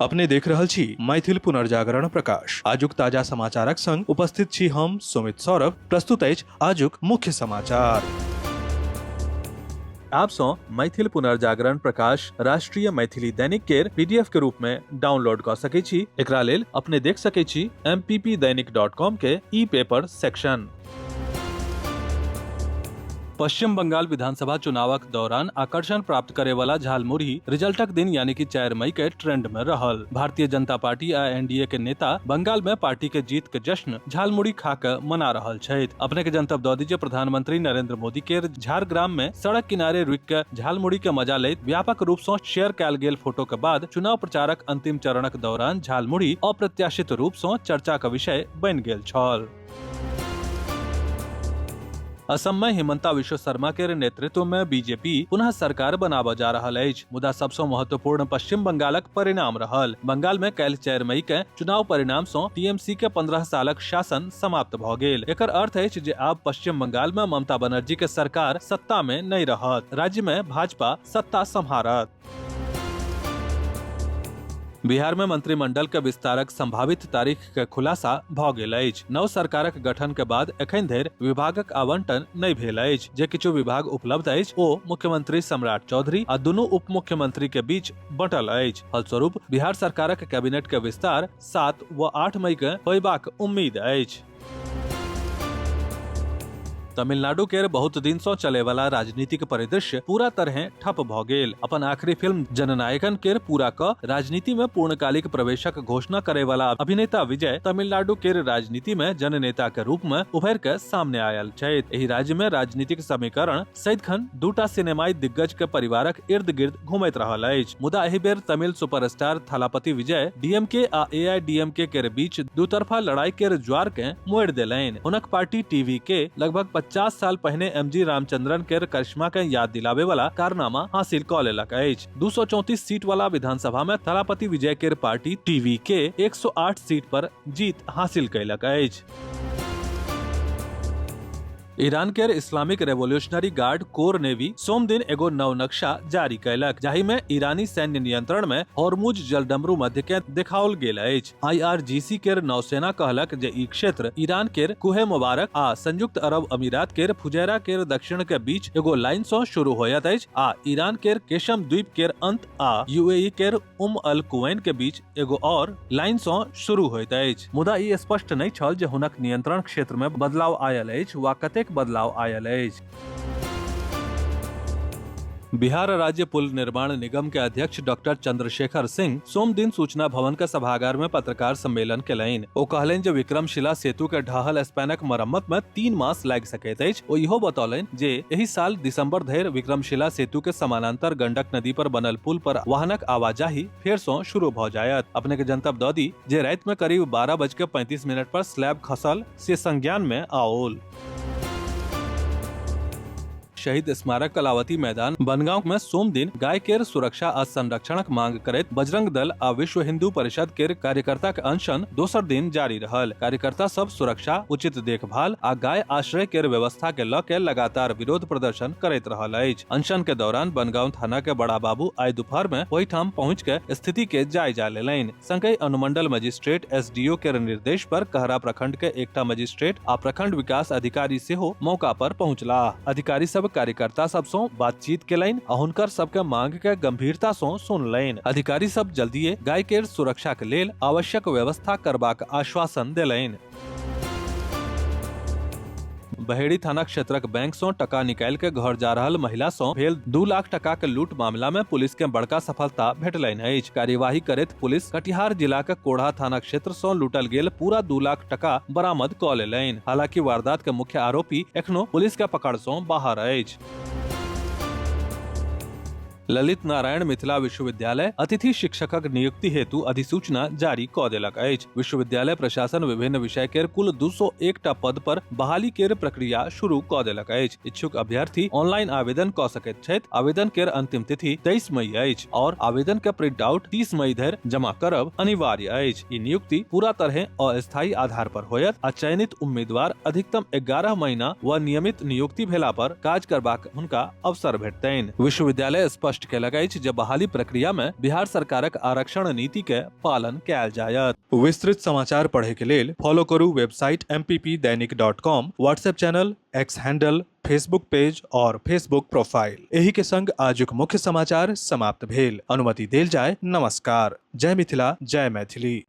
अपने देख रहल छी मैथिल पुनर्जागरण प्रकाश। आजुक ताजा समाचारक संग उपस्थित छी हम सुमित सौरभ। प्रस्तुत अछि आजुक मुख्य समाचार। आप सो मैथिल पुनर्जागरण प्रकाश राष्ट्रीय मैथिली दैनिक केर पीडीएफ के रूप में डाउनलोड कर सकै छी। एकरा लेल अपने देख सकै छी mppdainik.com के ई पेपर सेक्शन। पश्चिम बंगाल विधानसभा चुनावक दौरान आकर्षण प्राप्त करे वाला झालमुड़ी रिजल्टक दिन यानी कि 4 मई के ट्रेंड में रहल। भारतीय जनता पार्टी आ एनडीए के नेता बंगाल में पार्टी के जीत के जश्न झालमुड़ी खा के मना रहल छथि। अपने के जनतब दऽ दीजिए प्रधानमंत्री नरेंद्र मोदी के झारग्राम में सड़क किनारे रुक के झालमुड़ी के मजा लैत व्यापक रूप से शेयर कैल गेल फोटो के बाद चुनाव प्रचारक अंतिम चरणक दौरान झालमुड़ी अप्रत्याशित रूप से चर्चा का विषय बनि गेल छल। असम में हिमंता विश्व शर्मा के नेतृत्व में बीजेपी पुनः सरकार बनाब जा रहल अछि। मुदा सबसे महत्वपूर्ण पश्चिम बंगालक परिणाम रहल। बंगाल में कैल 4 मई के चुनाव परिणाम से टीएमसी के 15 सालक शासन समाप्त भ गेल। एकर अर्थ अछि जे आब पश्चिम बंगाल में ममता बनर्जी के सरकार सत्ता में नहीं रहत। राज्य में भाजपा सत्ता संभारत। बिहार में मंत्रिमंडल के विस्तारक संभावित तारीख के खुलासा भ गेल अछि। नव सरकारक गठन के बाद एखन धरि विभागक आवंटन नहीं भेल अछि। जे किछु विभाग उपलब्ध अछि ओ मुख्यमंत्री सम्राट चौधरी आ दुनू उप मुख्यमंत्री के बीच बंटल अछि। फलस्वरूप बिहार सरकारक कैबिनेट के विस्तार 7 व 8 मई के होयबाक उम्मीद अछि। तमिलनाडु के बहुत दिन से चले वाला राजनीतिक परिदृश्य पूरा तरह ठप भ गेल। अपन आखिरी फिल्म जननायकन के पूरा क राजनीति में पूर्णकालिक प्रवेशक घोषणा करे वाला अभिनेता विजय तमिलनाडु के राजनीति में जननेता के रूप में उभर के सामने आयल छथि। एही राज्य में राजनीतिक समीकरण सदिखन दूटा सिनेमाई दिग्गज के परिवारक इर्द गिर्द घूमैत रहल अछि। मुदा एही बेर तमिल सुपरस्टार थलापति विजय डीएमके आ एआईडीएमके के बीच दूतरफा लड़ाई के ज्वार के मोड़ देलनि। हुनक पार्टी टीवी के लगभग 50 साल पहले एमजी रामचंद्रन के करिश्मा के याद दिलावे वाला कारनामा हासिल क लेलक अछि। 234 सीट वाला विधानसभा में थलापति विजय के पार्टी टीवी के 108 सीट पर जीत हासिल कैलक अछि। ईरान के Islamic revolutionary guard corps navy सोम दिन एगो नव नक्शा जारी कैलक, जाहि में ईरानी सैन्य नियंत्रण में हॉर्मुज जलडमरू मध्य के देखाओल गेल अछि। आईआरजीसी के नौसेना कहलक जे ई क्षेत्र ईरान के कुहे मुबारक आ संयुक्त अरब अमीरात के फुजैरा के दक्षिण के बीच एगो लाइन से शुरू होयत अछि आ ईरान के केशम द्वीप के अंत आ यूएई के अल कुवैन के बीच एगो और लाइन से शुरू होयत अछि। मुदा ई स्पष्ट नहीं छल जे हुनक नियंत्रण क्षेत्र में बदलाव आयल अछि वा कतेक बदलाव आयल अछि। बिहार राज्य पुल निर्माण निगम के अध्यक्ष डॉक्टर चंद्रशेखर सिंह सोम दिन सूचना भवन के सभागार में पत्रकार सम्मेलन केलनि। ओ कहलनि जे विक्रमशिला सेतु के ढहल स्पैनक मरम्मत में 3 मास लागि सकैत अछि। ओ इहो बतौलनि जे एहि साल दिसंबर धरि विक्रमशिला सेतु के समानांतर गंडक नदी पर बनल पुल पर वाहनक आवाजाही फेर से शुरू भ जायत। अपने के जनतब दऽ दी जे राति में करीब 12:35 पर स्लैब खसल से संज्ञान में आओल। शहीद स्मारक कलावती मैदान बनगांव में सोम दिन गाय केर सुरक्षा आ संरक्षणक मांग करैत बजरंग दल आ विश्व हिंदू परिषद केर कार्यकर्ता के अनशन दोसर दिन जारी रहल। कार्यकर्ता सब सुरक्षा, उचित देखभाल आ गाय आश्रय केर व्यवस्था के ल के लगातार विरोध प्रदर्शन करैत रहल अछि। अनशन के दौरान बनगांव थाना के बड़ा बाबू आइ दोपहर में ओहि ठाम पहुंच के स्थिति के जायजा लेलनि। संगहि अनुमंडल मजिस्ट्रेट एसडीओ के निर्देश पर कहरा प्रखंड के एकटा मजिस्ट्रेट आ प्रखंड विकास अधिकारी सेहो मौका पर पहुंचलाह। अधिकारी सब कार्यकर्ता सब सो बातचीत केलनि आ हुनकर सबके मांग के गंभीरता सो सुनलनि। अधिकारी सब जल्दीए गाय के सुरक्षा के लेल आवश्यक व्यवस्था करबाक आश्वासन देलनि। बहेड़ी थाना क्षेत्रक बैंक से टका निकाल के घर जा रहल महिला से भेल 2 लाख टका के लूट मामला में पुलिस के बड़का सफलता भेटलनि अछि। कार्यवाही करैत पुलिस कटिहार जिला के कोढ़ा थाना क्षेत्र से लूटल गेल पूरा 2 लाख टका बरामद क लेलनि। हालांकि वारदात के मुख्य आरोपी एखनो पुलिस के पकड़ से बाहर अछि। ललित नारायण मिथिला विश्वविद्यालय अतिथि शिक्षकक नियुक्ति हेतु अधिसूचना जारी क देलक अछि। विश्वविद्यालय प्रशासन विभिन्न विषय के कुल 201 टा पद पर बहाली के प्रक्रिया शुरू क देलक अछि। इच्छुक अभ्यर्थी ऑनलाइन आवेदन क सकैत छथि। आवेदन के अंतिम तिथि 23 मई अछि और आवेदन के प्रिंट आउट 30 मई धरि जमा करब अनिवार्य अछि। ई नियुक्ति पूरा तरह अस्थायी आधार पर होयत आ चयनित उम्मीदवार अधिकतम 11 महीना व नियमित नियुक्ति भेला पर काज करबाक हुनका अवसर भेटतनि। विश्वविद्यालय स्पष्ट स्पष्ट कयल अछि जे बहाली प्रक्रिया में बिहार सरकारक आरक्षण नीति के पालन कयल जायत। विस्तृत समाचार पढ़े के लेल फॉलो करू वेबसाइट mppदैनिक.com, WhatsApp channel, X handle, Facebook page और फेसबुक प्रोफाइल। एही के संग आजुक मुख्य समाचार समाप्त भेल। अनुमति देल जाय। नमस्कार। जय मिथिला, जय मैथिली।